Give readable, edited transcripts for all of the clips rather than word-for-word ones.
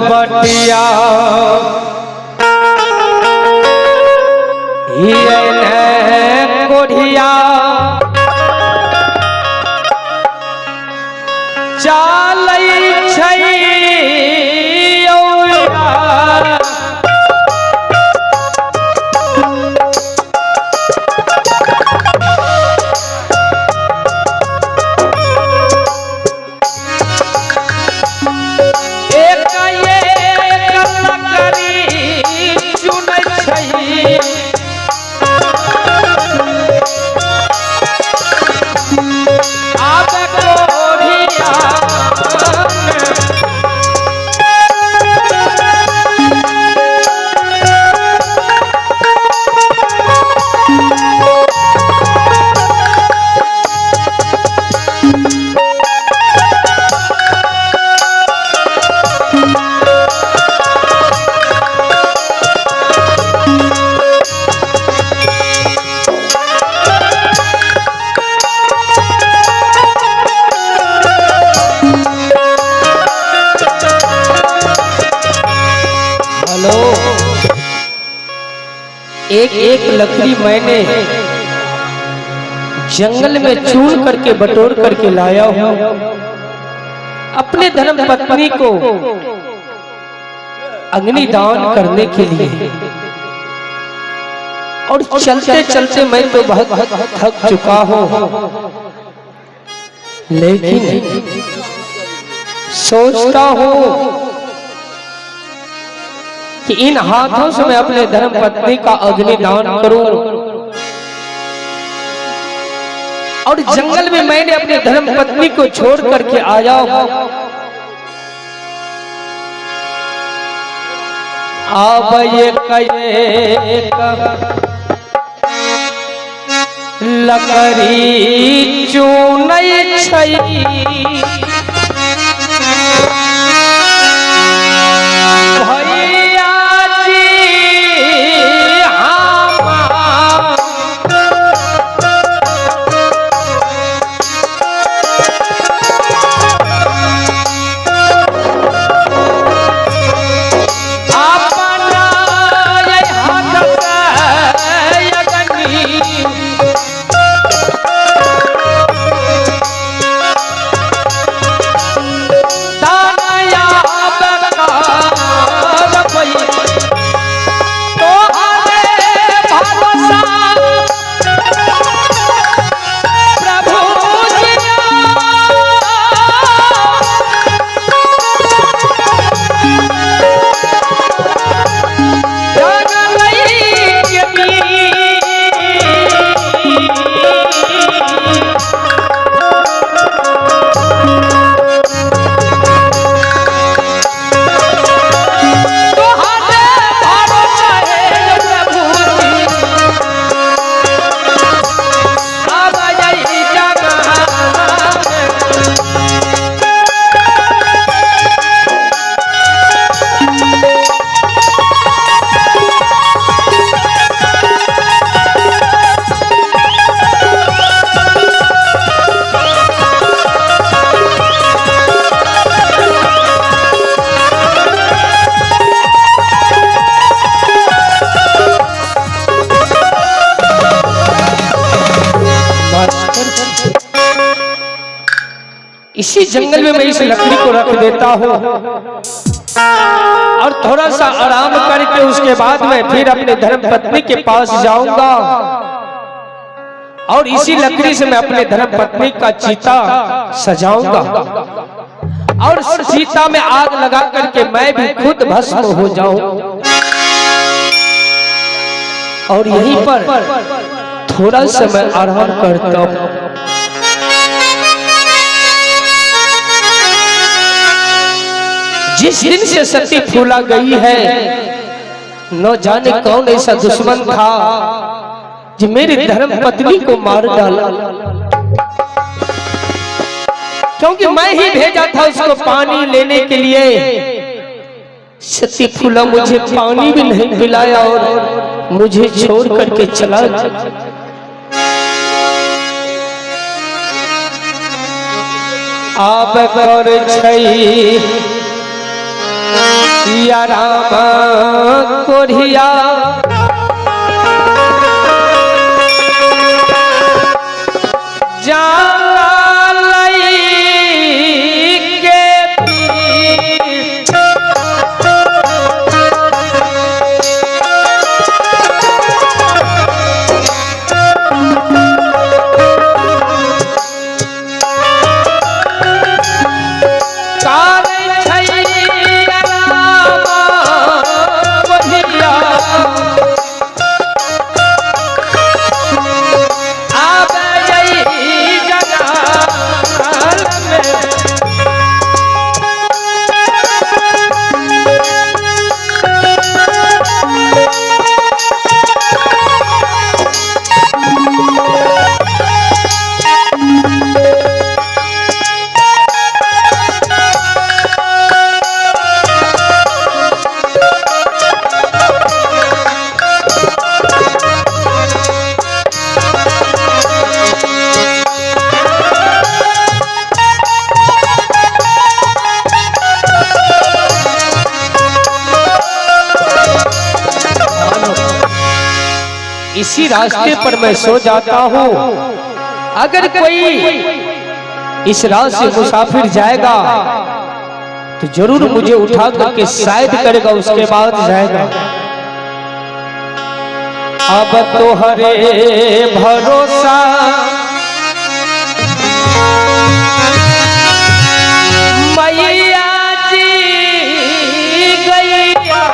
बटिया कोढ़िया चालै छै एक एक लकड़ी मैंने जंगल में चूर करके बटोर करके लाया हूं अपने धर्म पत्नी को अग्निदान करने के लिए। और चलते चलते मैं तो बहुत थक चुका हूं, लेकिन सोचता हूं कि इन हाथों से मैं अपने धर्म पत्नी का अग्निदान करूं। और जंगल में मैंने अपनी धर्म पत्नी को छोड़ करके आया हूं। अब ये लकड़ी चूनै छै इसी जंगल में मैं इस लकड़ी को रख देता हूँ और थोड़ा सा आराम करके उसके बाद मैं फिर अपने धर्म पत्नी के पास जाऊंगा और इसी लकड़ी से मैं अपने धर्म पत्नी का चिता सजाऊंगा और चिता में आग लगा करके मैं भी खुद भस्म हो जाऊं। और यहीं पर थोड़ा समय आराम करता हूं। जिस दिन से सती फूला गई है, न जाने कौन ऐसा दुश्मन था जो मेरी धर्म पत्नी को मार डाला, क्योंकि मैं ही भेजा था उसको पानी लेने के लिए। सती फूला मुझे पानी भी नहीं पिलाया और मुझे छोड़ करके चला। आप कर छई या राम कोरिया इसी रास्ते पर मैं सो जाता हूँ। अगर कोई इस रात से मुसाफिर जाएगा तो जरूर मुझे उठा करके शायद करेगा, उसके बाद जाएगा। अब तो हरे भरोसा मैया जी गैया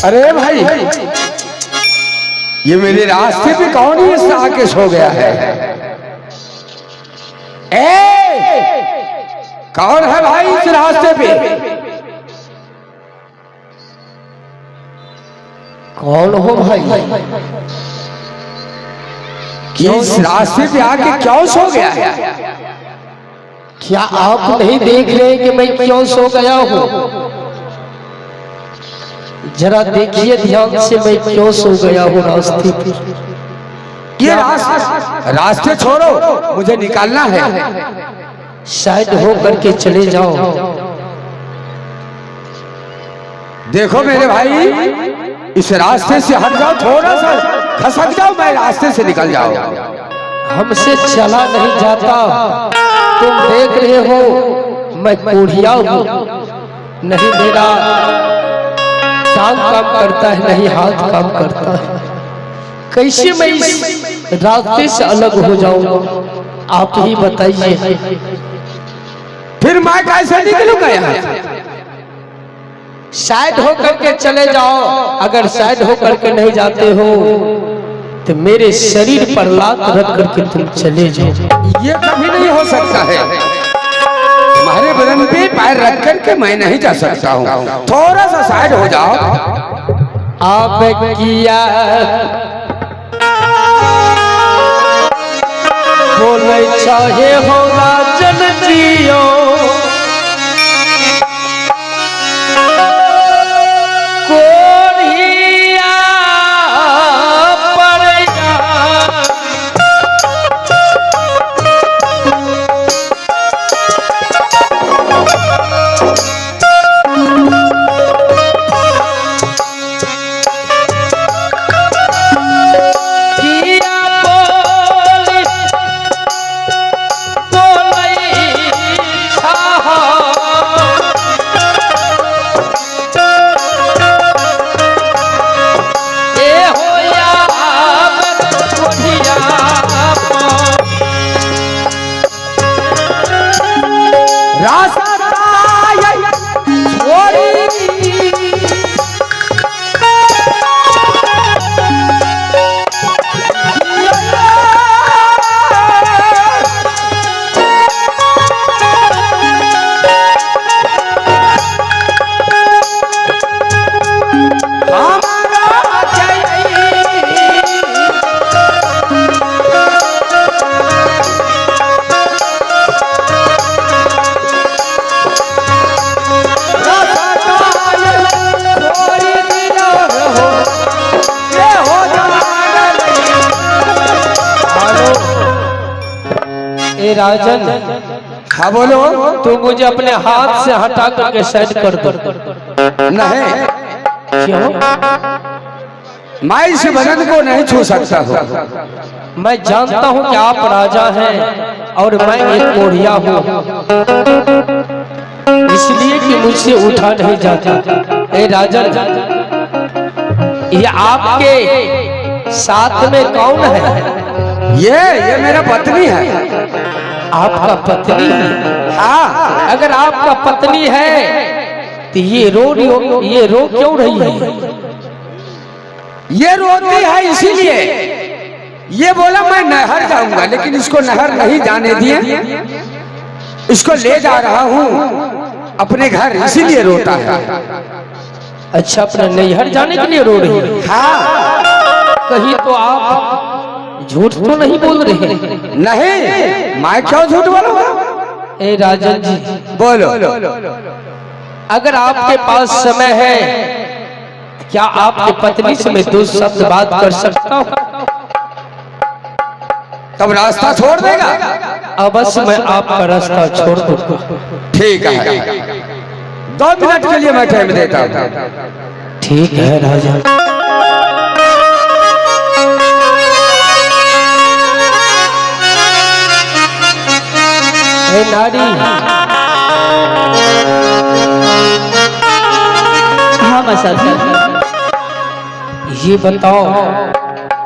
अरे भाई ये मेरे रास्ते पे कौन ही इससे आके सो गया है? कौन है भाई इस रास्ते पे? कौन हो भाई? कि इस रास्ते पे आके क्यों सो गया है? क्या आप नहीं देख रहे कि मैं क्यों सो गया हूँ? जरा देखिए ध्यान से मैं क्यों सो गया हूँ रास्ते पे। ये रास्ते छोड़ो, मुझे निकालना है। शायद हो करके चले जाओ। देखो मेरे भाई, इस रास्ते से हट जाओ, थोड़ा सा खसक जाओ, मैं रास्ते से निकल जाओ। हमसे चला नहीं जाता। तुम देख रहे हो मैं कोढ़िया हूँ, नहीं मेरा टांग काम करता है, नहीं हाथ काम करता है। कैसे मैं इस रास्ते से अलग हो जाऊंगा, आप ही बताइए। फिर मैं कैसे निकलूंगा यहाँ से? शायद हो करके चले जाओ, अगर शायद हो करके नहीं जाते हो तो मेरे शरीर पर लात रख करके तुम चले जाओ। ये कभी नहीं हो सकता है। तुम्हारे बदन पे पैर रख करके मैं नहीं जा सकता हूँ। थोड़ा सा साइड हो जाओ। आप किया बोले चाहे होगा जन जियो, राजन। हाँ बोलो। तो मुझे अपने हाथ से हटा करके साइड कर दो। नहीं, क्यों? मैं इस बदन को नहीं छू सकता हूँ। मैं जानता हूँ कि आप राजा हैं और मैं एक कोढ़िया हूँ, इसलिए कि मुझसे उठा नहीं जाता। ए राजन, ये आपके साथ में कौन है? ये मेरा पत्नी है। आपका पत्नी है? हाँ। अगर आपका पत्नी है तो ये रो क्यों रही है? ये रोती है इसीलिए। ये बोला मैं नहर जाऊंगा, लेकिन इसको नहर नहीं जाने दिए। इसको ले जा रहा हूँ अपने घर, इसीलिए रोता है। अच्छा, अपने नैहर जाने के लिए रो रही है? हाँ। कहीं तो आप झूठ तो नहीं बोल रहे? नहीं, मैं क्यों झूठ बोलूंगा? ए राजन जी, बोलो। अगर आपके पास समय है, क्या आपकी पत्नी से मैं 2 शब्द बात कर सकता हूँ? तब रास्ता छोड़ देगा? अवश्य मैं आपका रास्ता छोड़ दूंगा। ठीक है, 2 मिनट के लिए मैं टाइम देता हूँ। ठीक है राजा। नारी, हाँ मसाल, ये बताओ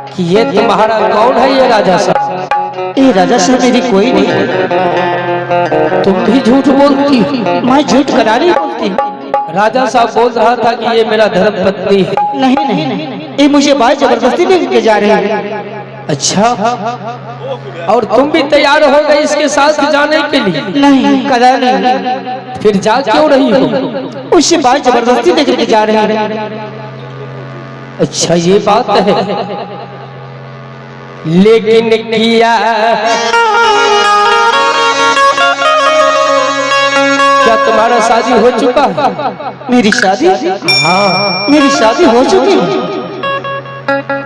कि ये तुम्हारा कौन है? ये राजा साहब? ये राजा साहब मेरी कोई नहीं है। तुम भी झूठ बोलती हो? मैं झूठ करा नहीं बोलती। राजा साहब बोल रहा था कि ये मेरा धर्म पत्नी है। नहीं नहीं नहीं, ये मुझे बाहर जबरदस्ती लेके जा रहे हैं। अच्छा, और तुम भी तैयार हो गए इसके साथ जाने के लिए? नहीं, कदा नहीं। फिर जा क्यों रही हो? उससे बाहर जबरदस्ती लेकर के जा रहे हैं। अच्छा, ये बात है। लेकिन किया क्या तुम्हारा शादी हो चुका है? मेरी शादी? हाँ, मेरी शादी हो चुकी है।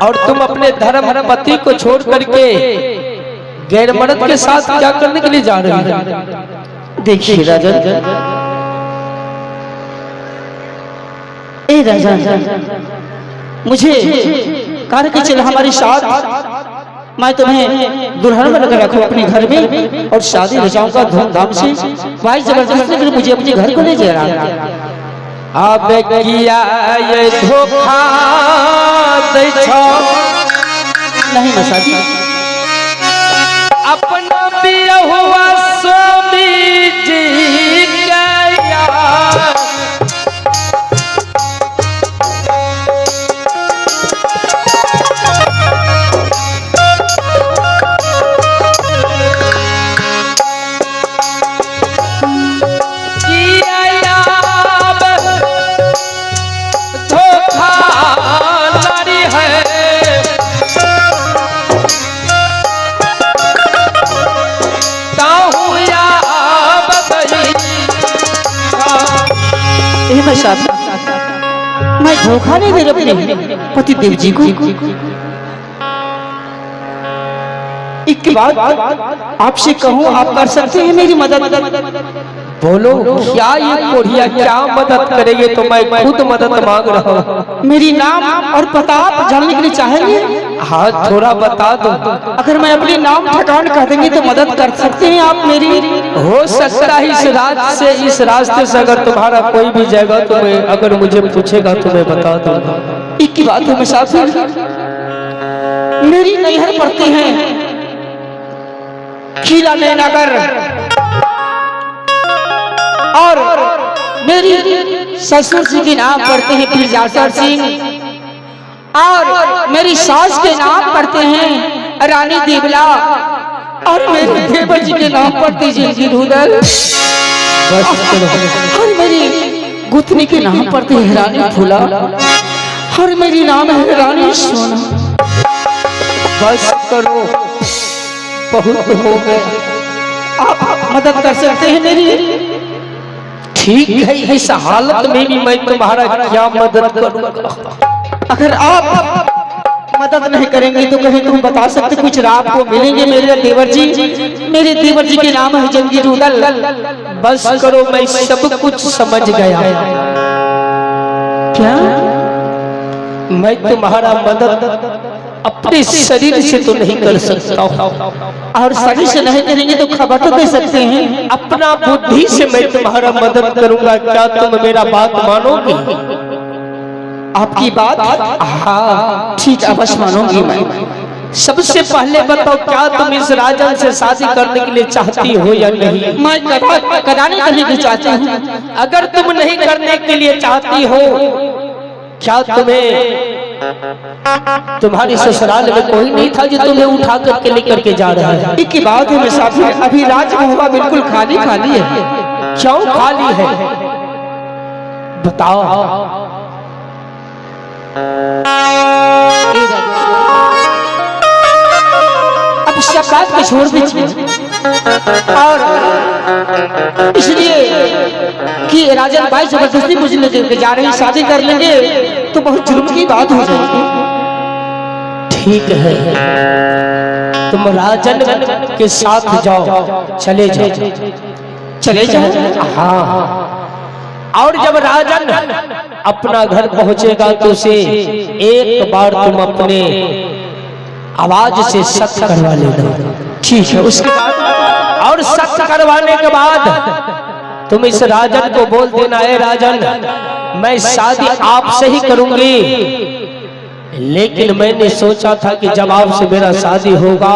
और तुम अपने धर्म पति को छोड़ करके गैर मर्द के साथ क्या करने के लिए जा रही हो? देखिए राजन, ए राजन, मुझे कार के चल हमारी साथ मैं तुम्हें दुल्हन बनकर रखूं अपने घर में और शादी रचाऊंगा धूमधाम से। भाई जबरदस्ती कर मुझे अपने घर को ले जा रहा है। अब किया ये धोखा दै छो नहीं मैं शादी अपना बिरहुआ स्वामी जी का यार। मैं शादी मैं धोखा नहीं दे रही अपने पति देव जी को। एक बात आपसे कहूँ, आप कर सकते हैं मेरी मदद? बोलो क्या ये कोढ़िया क्या मदद करेंगे? तो मैं खुद मदद मांग रहा हूँ। मेरी नाम और पता आप जानने के लिए चाहेंगे? हाँ थोड़ा बता दो। अगर मैं अपनी नाम ठिकाना कह देंगे तो मदद कर सकते हैं आप मेरी? हो सकता है इस रास्ते से अगर तुम्हारा कोई भी जाएगा तो मैं अगर मुझे पूछेगा तो मैं बता दूंगा। एक की बात है मुसाफिर, मेरी नैहर पड़ती है खीरा नगर और मेरी ससुर जी के नाम पड़ते हैं पीरजासर सिंह और मेरी सास के नाम पड़ते हैं रानी देवला और मेरे देवर जी के नाम पड़ते हैं रुदल और मेरी गुथनी के नाम पड़ते हैं रानी फूला और मेरी नाम है रानी सोना। बस करो, बहुत हो गया। आप मदद कर सकते हैं मेरी? ठीक है, इस हालत में भी मैं तुम्हारा क्या मदद करूंगा? अगर आप मदद नहीं करेंगे तो कहीं तुम बता सकते कुछ रात को मिलेंगे मेरे देवर जी के नाम है जंगीर उदल। बस करो, मैं सब कुछ समझ गया। क्या मैं तुम्हारा मदद अपने शरीर से तो नहीं कर सकता हूँ, और शरीर से नहीं करेंगे तो खबर तो दे सकते हैं। अपना बुद्धि से मैं तुम्हारा मदद करूंगा। क्या तुम मेरा बात मानोगे? आपकी बात? हाँ ठीक, अवश्य मानूंगी मैं। सबसे पहले बताओ, क्या तुम इस राजन से शादी करने के लिए चाहती हो या नहीं? मैं कराने करने की चाहती हूँ। अगर तुम नहीं करने के लिए चाहती हो, क्या तुम्हें तुम्हारी ससुराल में कोई नहीं था जो तुम्हें उठा करके लेकर के जा रहा है? एक की बात है मुसाफिर, अभी राजमहल बिल्कुल खाली खाली है। क्यों खाली है बताओ? अब सब बात को छोड़ दीजिए और इसलिए कि राजन भाई जबरदस्ती मुझे लेकर जा रहे हैं, शादी कर लेंगे तो बहुत जुर्म की बात हो जाएगी। ठीक है, तुम राजन के साथ जाओ, चले जाओ। हाँ, और जब राजन अपना घर पहुंचेगा तो उसे एक बार तुम अपने आवाज से सख्त करवा लेना। ठीक है, उसके बाद और सख्त करवाने के बाद तुम इस राजन को बोल देना, है राजन मैं शादी आपसे ही करूंगी, लेकिन मैंने सोचा था कि जब आपसे मेरा शादी होगा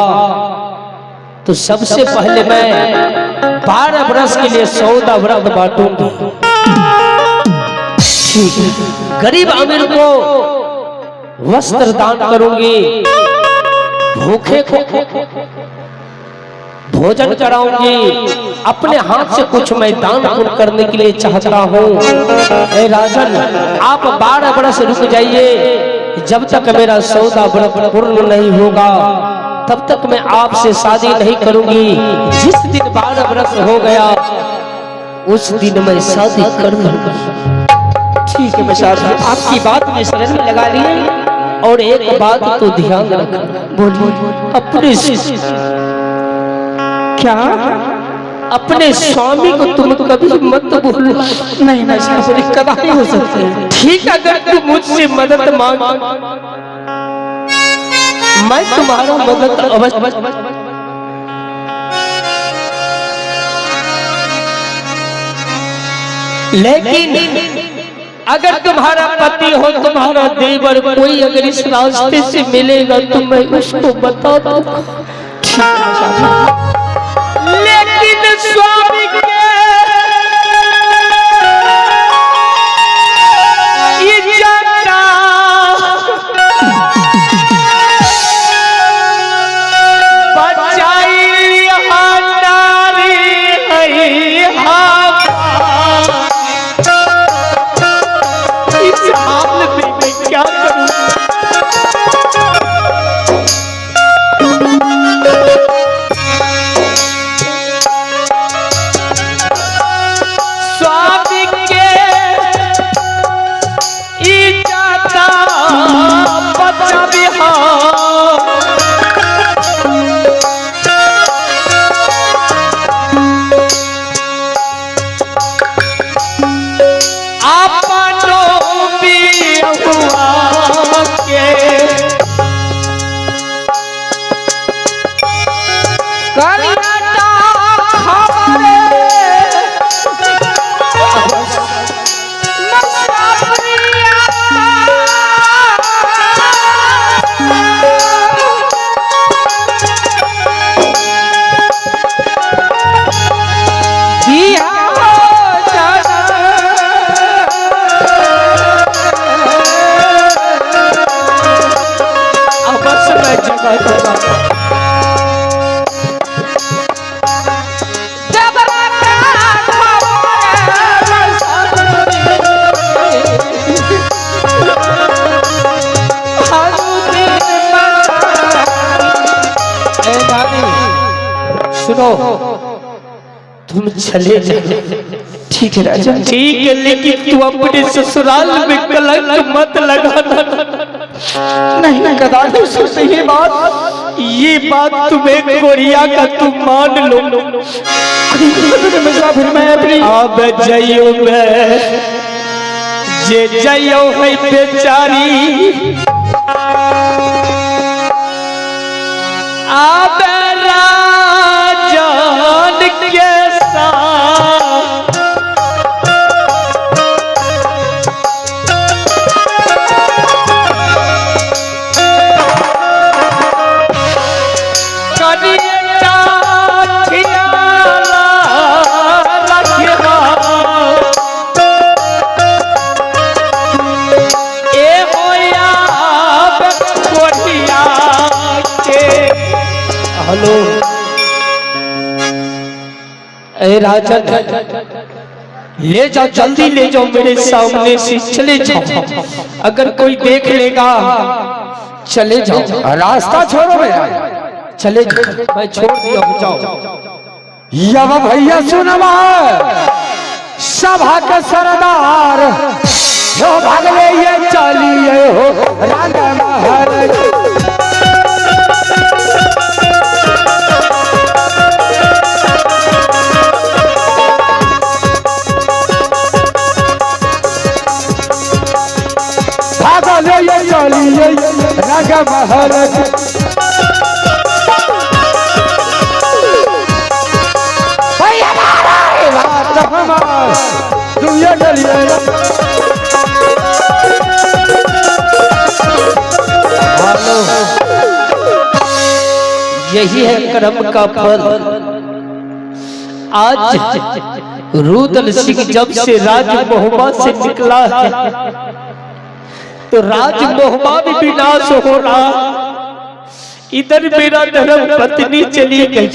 तो सबसे पहले मैं 12 वर्ष के लिए 14 व्रत बांटूंगी। गरीब अमीर को वस्त्र दान करूंगी, भूखे को भोजन कराऊंगी, अपने हाथ से कुछ मैं दान पुण्य करने के लिए चाहता हूँ। ए राजन, आप 12 वर्ष रुक जाइए, जब तक मेरा 14 व्रत पूर्ण नहीं होगा तब तक मैं आपसे शादी नहीं करूंगी। जिस दिन 12 वर्ष हो गया उस दिन मैं शादी कर लूंगी। ठीक है बशार, आपकी बात में शरण में लगा ली। और एक बात तो ध्यान रखना, अपने क्या? अपने स्वामी को तुम कभी मत भूलना। नहीं नहीं, कभी हो सकते हैं। ठीक, अगर तुम मुझसे मदद मांग मैं तुम्हारा मदद अवश्य। लेकिन अगर तुम्हारा पति हो, तुम्हारा देवर कोई अगर इस रास्ते से मिलेगा तो मैं उसको बता दूंगा। लेकिन स्वामी के सुनो, तुम चले जाओ। ठीक है राजा। ठीक है, लेकिन तू अपने ससुराल में कलंक मत लगाना। नहीं कदापि सोचे ये बात तुम्हें कोरिया का तुम मान लो। फिर मैं अपनी अब जइयो मैं जे जइयो है बेचारी, अब राजन के साथ हेलो ए राजन, ले जाओ, जल्दी ले जाओ, मेरे सामने से चले जाओ। अगर कोई देख लेगा, चले जाओ। रास्ता छोड़ो मेरा, चले जाओ। मैं छोड़ दिया हूँ, जाओ। यवा भैया सुनवा, सभा के सरदार जो भागले ये चलिए हो राग महल। ये चलिए राग महल। तुम ये चलिए यही है कर्म का फल। आज रुद्र सिंह जब से राज मोहम्मद से निकला है तो राज मोहम्मद भी विनाश हो रहा। इधर मेरा धर्म पत्नी चली गई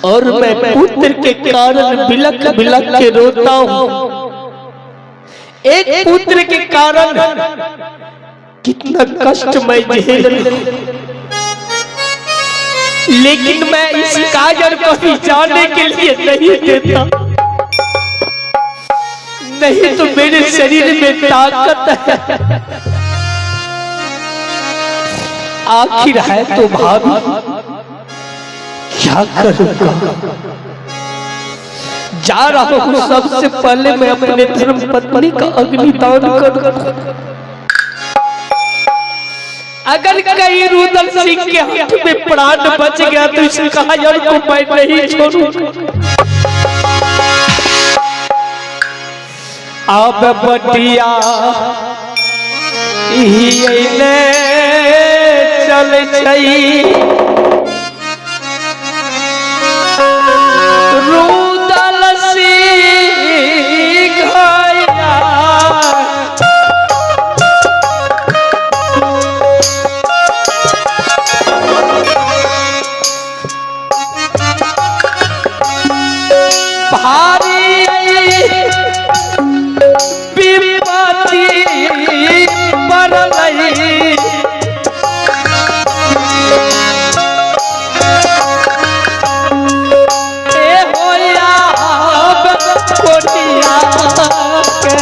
और मैं पुत्र के कारण बिलख बिलख के रोता हूँ। एक पुत्र के कारण कितना कष्ट मैं झेल रहा हूं। लेकिन मैं इस काजल को भी जाने के लिए नहीं देता, नहीं तो मेरे शरीर में ताकत है। आखिर है तो भाभी, क्या करूंगा। जा रहा हूं, सबसे पहले मैं अपने धर्म पत्नी का अग्निदान करूंगा। अगर कहीं रुदल सिंह के हाथ में प्राण बच गया तो इस कायर को मैं नहीं छोड़ूंगा। अब बटिया ले चल गई रुदल सिंह घाया भारी विपत्ति पड़लई ए होया कोटिया के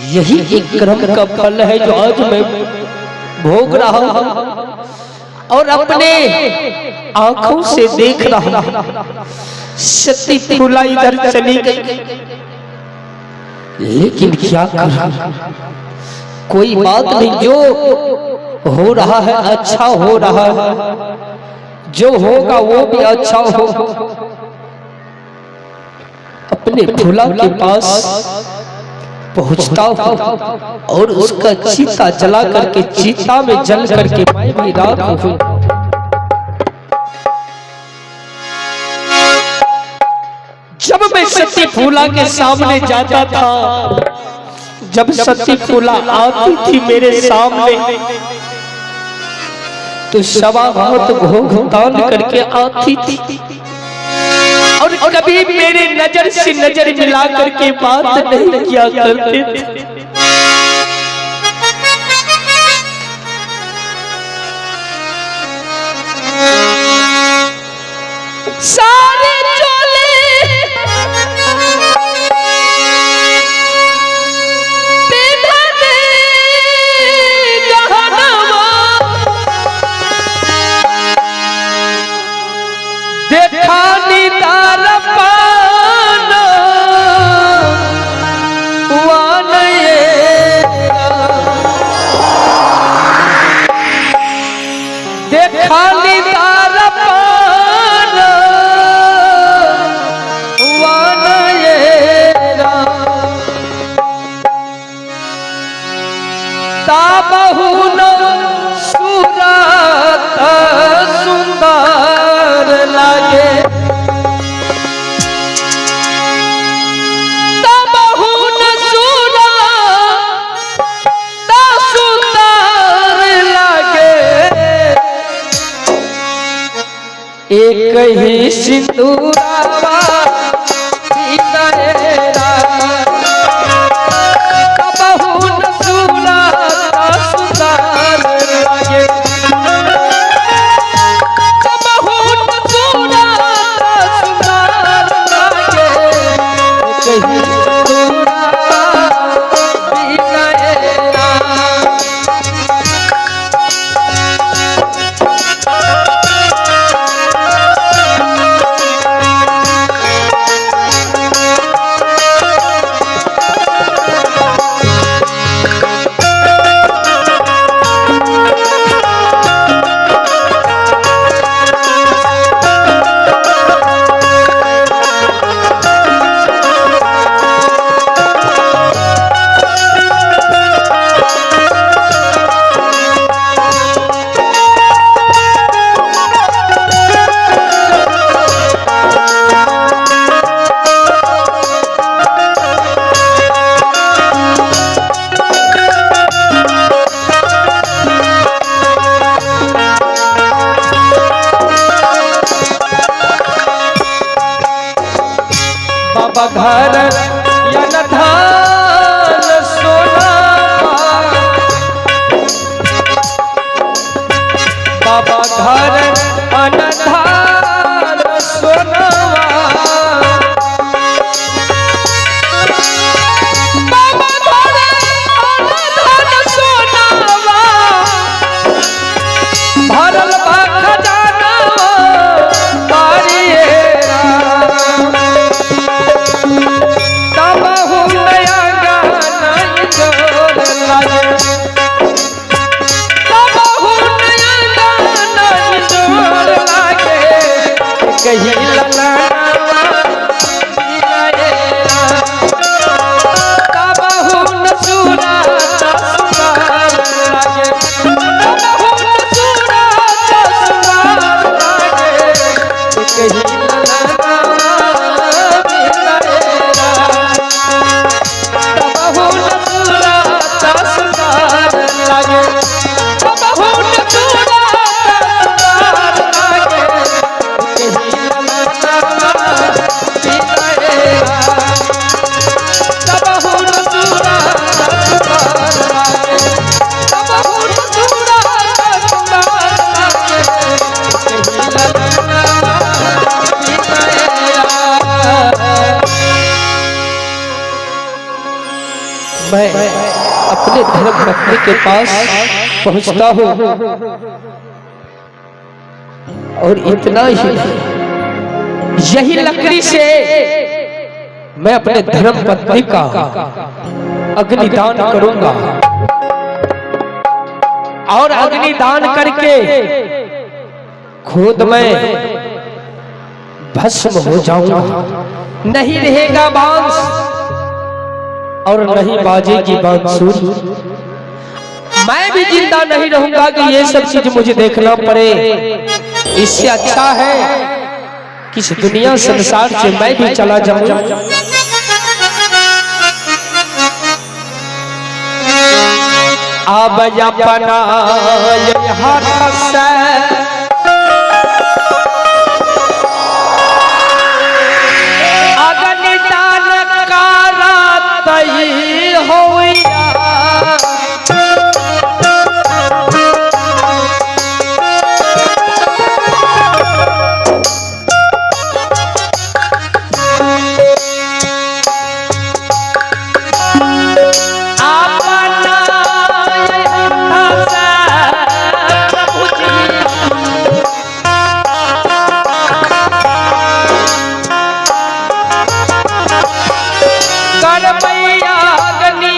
यही एक कर्म का फल है जो आज मैं भोग रहा हूं और अपने आंखों से देख रहा हूं। सती फूला इधर चली गई, लेकिन क्या करूं, कोई बात नहीं, जो हो रहा है अच्छा हो रहा है, जो होगा वो भी अच्छा हो। अपने फूला के पास पहुंचता हूं और उसका चीता जला करके, चीता में जल करके मैं भी राख हूं। जब मैं सती फूला के सामने जाता था, जब सती फूला आती थी मेरे सामने, तो सवा हाथ भोग दान करके आती थी और कभी मेरे नजर से नजर मिला करके बात नहीं किया करते थे। सारे चोले पिधने गहनवा देखा निदार पाना वानये ताबहु न सूरत सुंदर लागे ताबहु न सूरत सुंदर लागे एक ही सिंदूरावा घर यन धान सोना बाबा घर अनधान सोना बाबा घर अनधान सोनावा भरल बा खजाना बारिएरा ताबहु नया गाना जोर लागे ताबहु नया गाना जोर लागे कहीं ललावा बिलाएरा ताबहु न सूरत सुंदर लागे ताबहु न सूरत सुंदर लागे कहीं ललावा मैं अपने धर्म पत्नी के पास पहुंचता हूं और इतना ही यही लकड़ी से मैं अपने धर्म पत्नी का अग्निदान करूंगा और अग्निदान करके खुद मैं भस्म हो जाऊंगा। नहीं रहेगा बांस और नहीं बाजेगी बांसुरी। मैं भी जिंदा नहीं रहूंगा कि ये सब चीज मुझे देखना पड़े। इससे अच्छा है कि इस दुनिया संसार से मैं भी चला जाऊं। अब अपना हाथ से अग्निदान करत होइया कर मैया अग्नि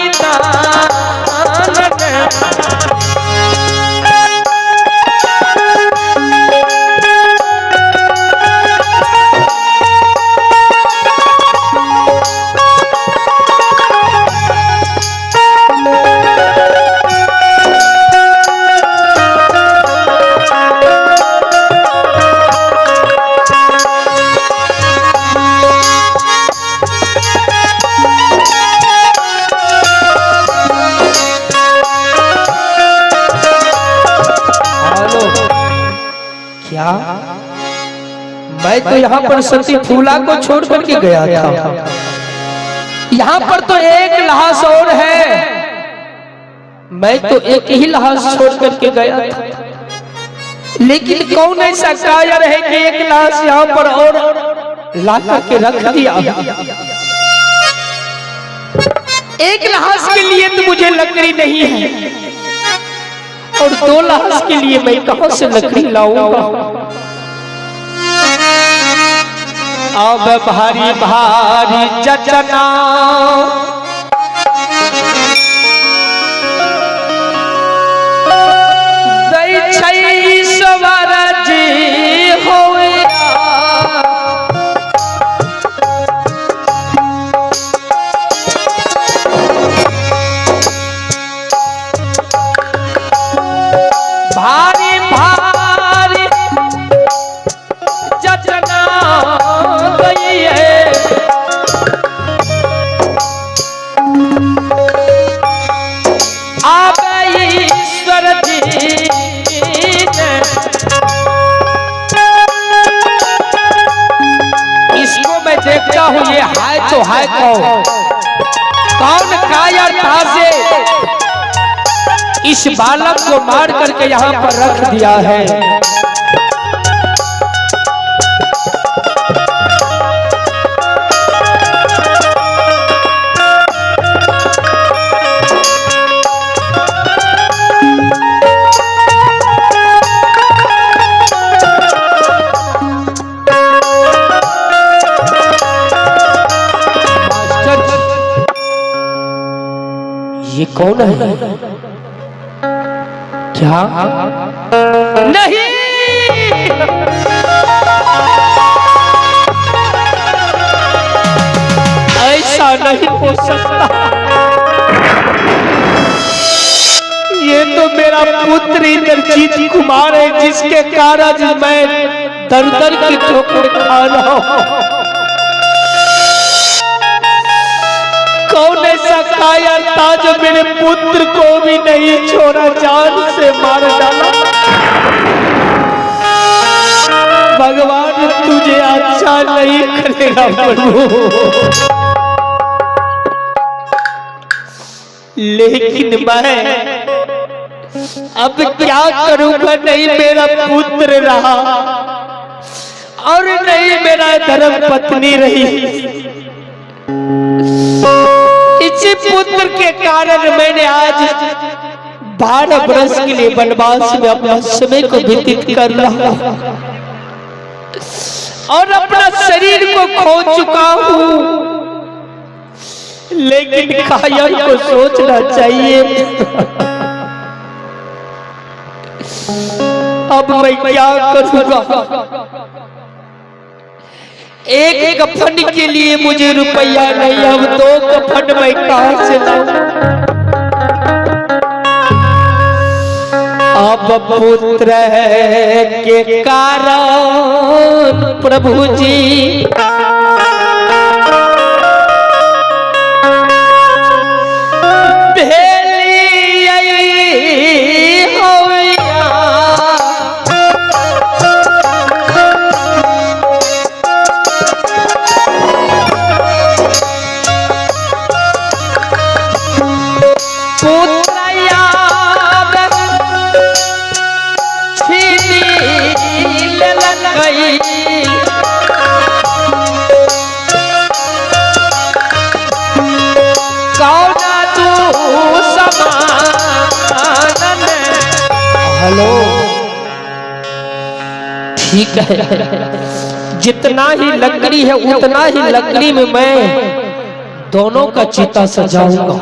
क्या? मैं तो यहाँ पर सती फूला को छोड़ करके गया था। यहाँ पर तो एक लाश और है, मैं तो एक ही लाश छोड़ करके गया था। लेकिन कौन ऐसा कायर है कि एक लाश यहाँ पर और ला करके रख दिया? एक लाश के लिए तो मुझे लकड़ी नहीं है, और 2 लाश के लिए मैं कहां से लकड़ी लाऊंगा? अब भारी भारी जचना दै छै सवार जी होया, भारी भारी जचना गई है, आप ईश्वर जी ने इसको मैं देखता हूँ, ये है तो है कौन कायर था से इस बालक को मार करके यहाँ पर रख दिया है। ये कौन है? क्या? नहीं, ऐसा नहीं हो सकता। ये तो मेरा पुत्र इंद्रजीत कुमार है, जिसके कारण मैं दर दर की ठोकर खा रहा हूं। कौन ऐसा कायर था जो मेरे पुत्र को भी नहीं छोड़ा, जान से मार डाला? भगवान तुझे अच्छा नहीं करेगा प्रभु, लेकिन मैं अब क्या करूंगा? नहीं मेरा पुत्र रहा और नहीं मेरा धर्म पत्नी रही। इसी पुत्र के कारण मैंने आज 12 वर्ष के लिए वनवास में अपना समय को व्यतीत कर रहा हूं और अपना शरीर को खो चुका हूं, लेकिन कायर को सोचना चाहिए अब मैं क्या करूंगा? एक कफन के लिए मुझे रुपया नहीं, अब 2 कफन मैं कहां से लाऊं? अब पुत्र के कारण प्रभु जी ठीक है, जितना ही लकड़ी है उतना ही लकड़ी में मैं दोनों का चिता सजाऊंगा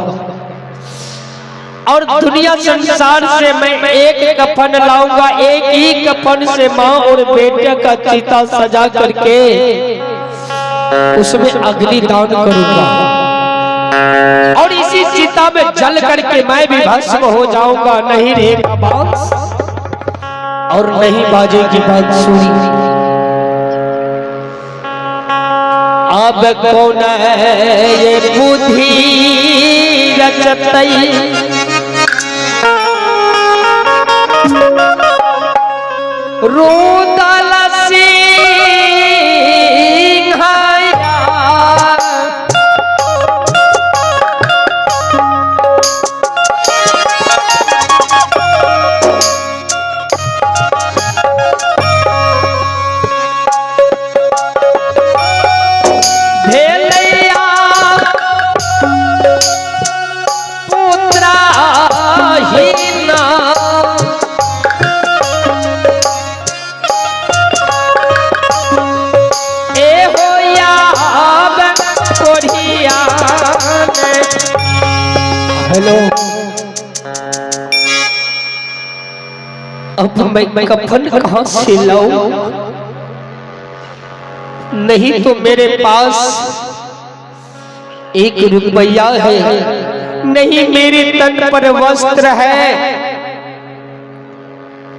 और दुनिया संसार से मैं एक कफन लाऊंगा, एक ही कफन से माँ और बेटे का चिता सजा करके उसमें अग्नि दान करूंगा और इसी चिता में जल करके मैं भी भस्म हो जाऊंगा। नहीं रहेगा बांस और नहीं बाजेगी बांसुरी। अब कौन है ये बुद्धि रचतई, रोदा अब मैं कफन कहां से लाऊं? नहीं तो मेरे पास 1 रुपया है, नहीं मेरे तन पर वस्त्र है।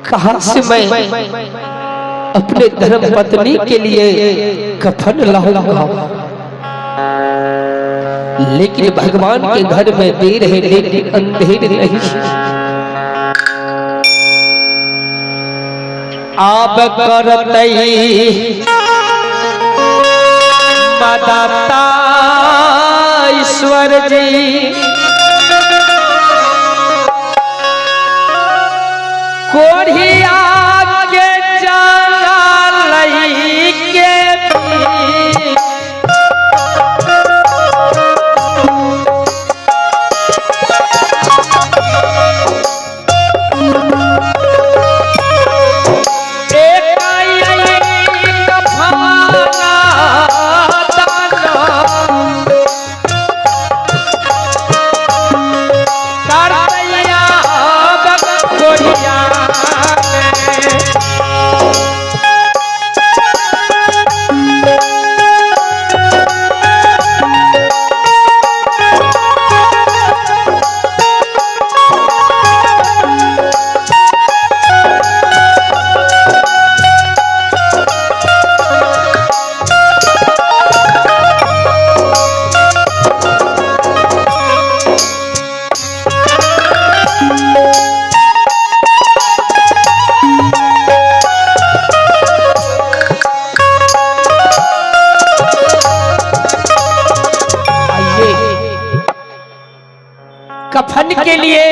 कहां से मैं अपने धर्म पत्नी के लिए कफन लाऊंगा? लेकिन भगवान के घर में देर है, लेकिन अंधेर नहीं। आप करतई मदाता ईश्वर जी, कोढ़िया के जाना लई के भी। कफन के लिए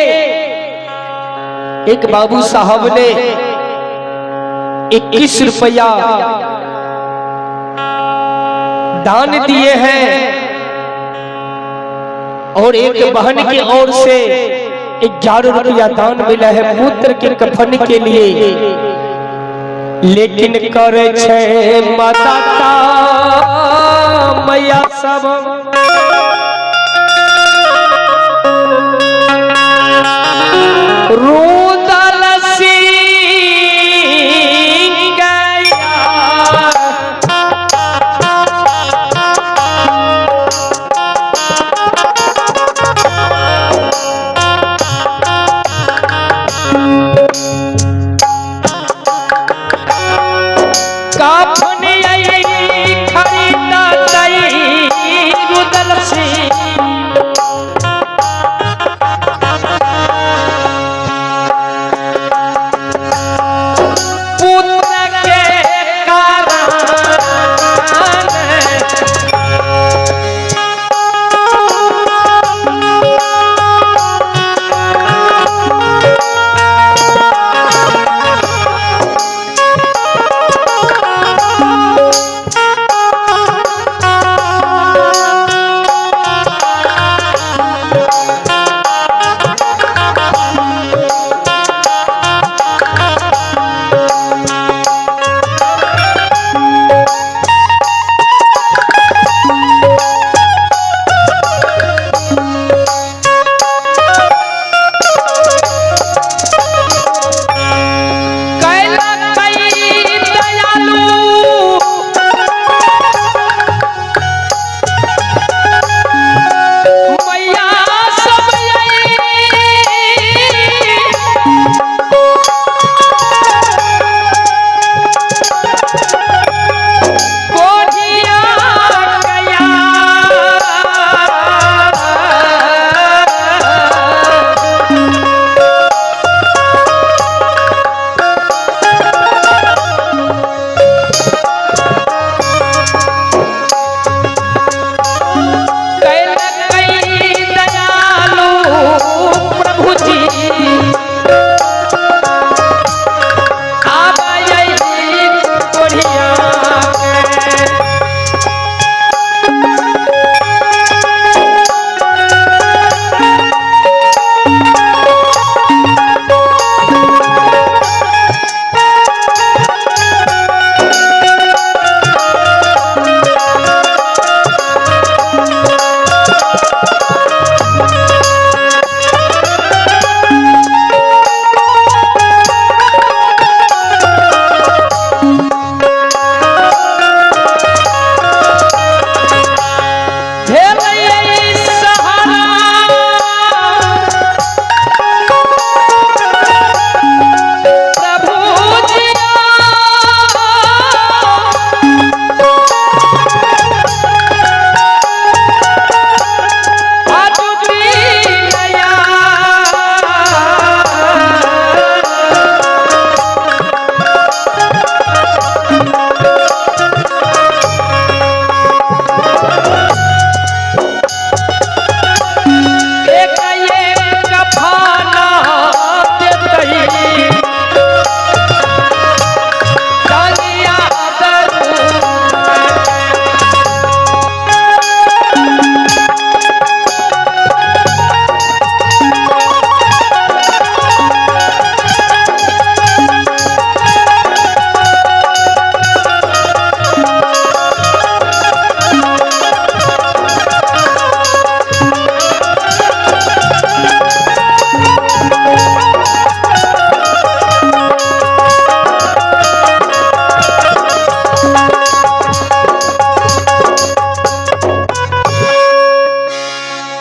एक बाबू साहब ने 21 रुपया दान दिए हैं और एक बहन की ओर से 11 रुपया दान मिला है पुत्र के कफन के लिए। लेकिन करे छे माता मैया सब रुदल सिंह गया कफन खरीदा रुदल सिंह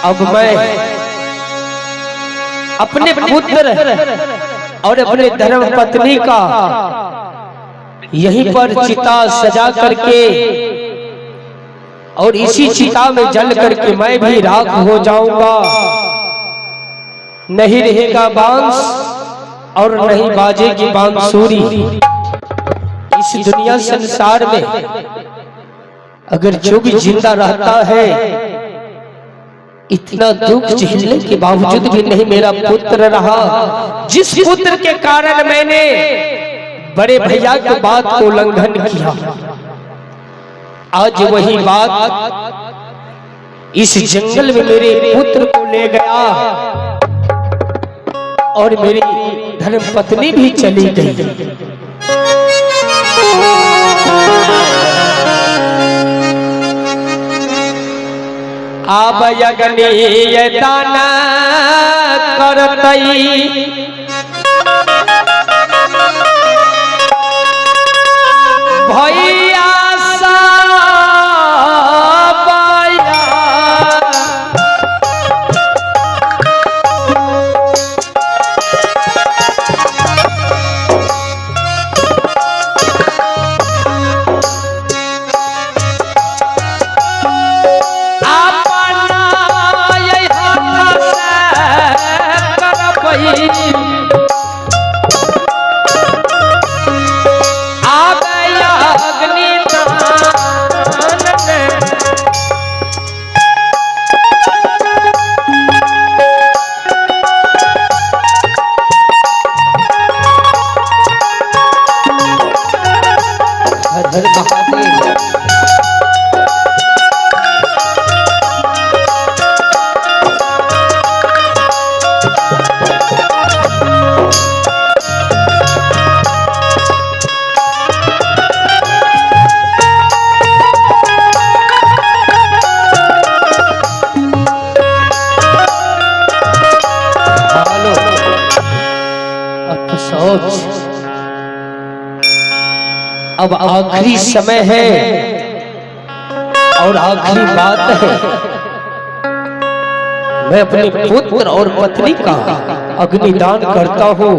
अब मैं अपने पुत्र और अपने धर्म पत्नी का यहीं पर चिता सजा करके और इसी चिता में जल करके मैं भी राख हो जाऊंगा। नहीं रहेगा बांस और नहीं बाजेगी बांसुरी। इस दुनिया संसार में अगर जो भी जिंदा रहता है, इतना दुख झेलने के बावजूद भी नहीं मेरा पुत्र रहा। जिस पुत्र के कारण मैंने बड़े भैया की बात को उल्लंघन किया, आज वही बात इस जंगल में मेरे पुत्र को ले गया और मेरी धर्म पत्नी भी चली गई। अब यज्ञ दान करतई भैया अब आखिरी समय है और आखिरी बात है। मैं अपने पुत्र और पत्नी का अग्निदान करता हूँ।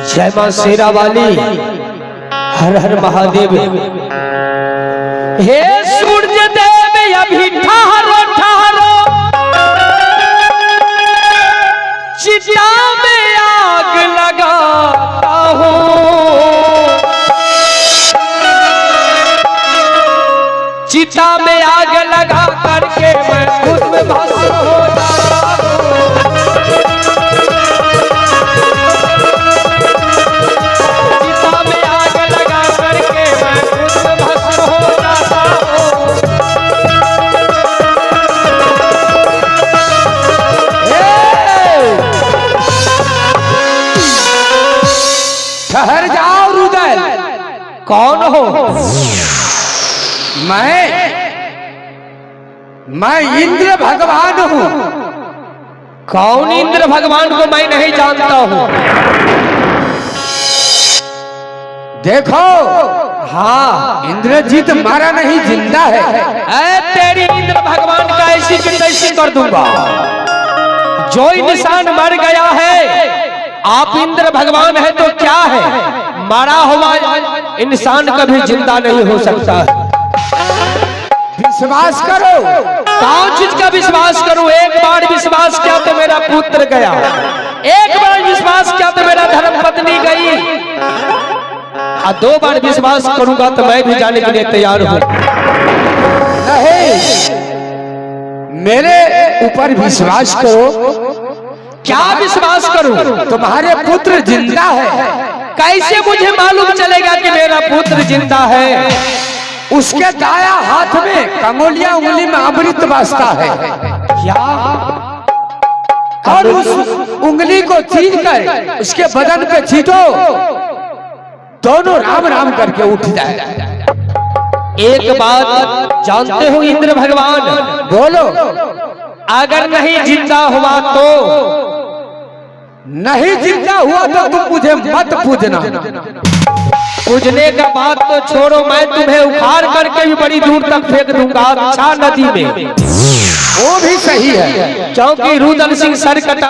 जय मां शेरा वाली, हर हर महादेव। हे सूर्य देव अभी ठहरो ठहरो, चिता में आग लगाता हूँ। चिता में आग लगा करके मैं खुद में भस्म हो जाता हूँ। चिता में आग लगा करके मैं खुद में भस्म हो जाता हूँ। ठहर जाओ रुदल। कौन हो? मैं इंद्र भगवान हूँ। कौन इंद्र भगवान को मैं नहीं जानता हूँ। देखो, हाँ, इंद्रजीत मारा नहीं, जिंदा है। तेरी इंद्र भगवान का ऐसी की तैसी कर दूंगा। जो इंसान मर गया है, आप इंद्र भगवान है तो क्या है, मरा हुआ इंसान कभी जिंदा नहीं हो सकता। विश्वास करो। कौन चीज का विश्वास करूं? एक बार विश्वास किया तो मेरा पुत्र गया, एक बार विश्वास किया तो मेरा धर्म पत्नी गई, और 2 बार विश्वास करूंगा तो मैं भी जाने के लिए तैयार हूं। नहीं, मेरे ऊपर विश्वास करो। क्या विश्वास करूं? तुम्हारे पुत्र जिंदा है। कैसे मुझे मालूम चलेगा कि मेरा पुत्र जिंदा है? उसके दाया हाथ में कंगोलिया उंगली में अमृत बसता है। क्या? और उस उंगली को छीन कर उसके बदन पे छीटो, दोनों राम राम करके उठ जाए। एक बात जानते हो इंद्र भगवान? बोलो। अगर नहीं जिंदा हुआ तो? नहीं जिंदा हुआ तो तुम मुझे मत पूजना। पूजने का बात तो छोड़ो, मैं तुम्हें उखाड़ करके भी बड़ी दूर तक फेंक दूंगा, अच्छा नदी में। वो भी सही है। क्योंकि रुदन सिंह सर कटा